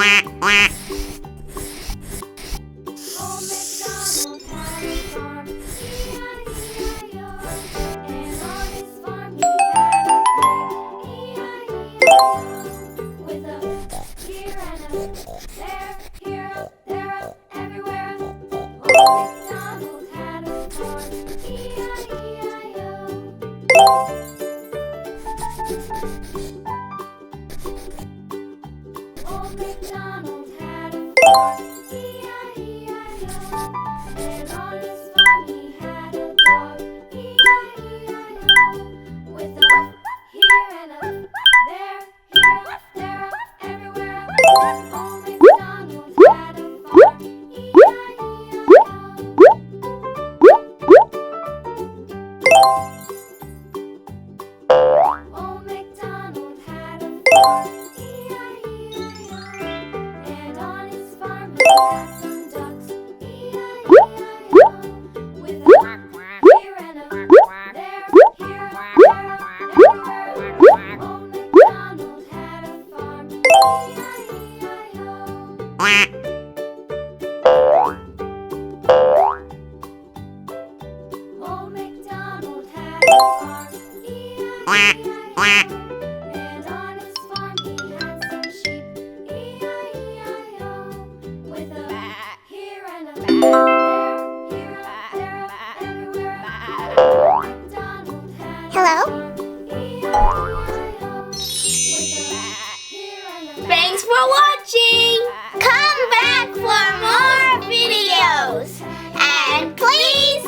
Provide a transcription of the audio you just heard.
Old MacDonald had a farm, E-I-E-I-O. And on his farm he had a dog, E-I-E-I-O. With a here and a there, everywhere. Old MacDonald had a farm, E-I-E-I-O. Old MacDonald had a farm, and on his farm he had some ducks, E-I-E-I-O. With a here and a there, everywhere. Old MacDonald had a farm, E-I-E-I-O. Old MacDonald had a farm, E-I-E-I-O. And on his farm he had some sheep, E-I-E-I-O. With a here and a there, everywhere. Old MacDonald had a Hello? farm, E-I-E-I-O. With a here and a Thanks for watching! Come back for more videos! And please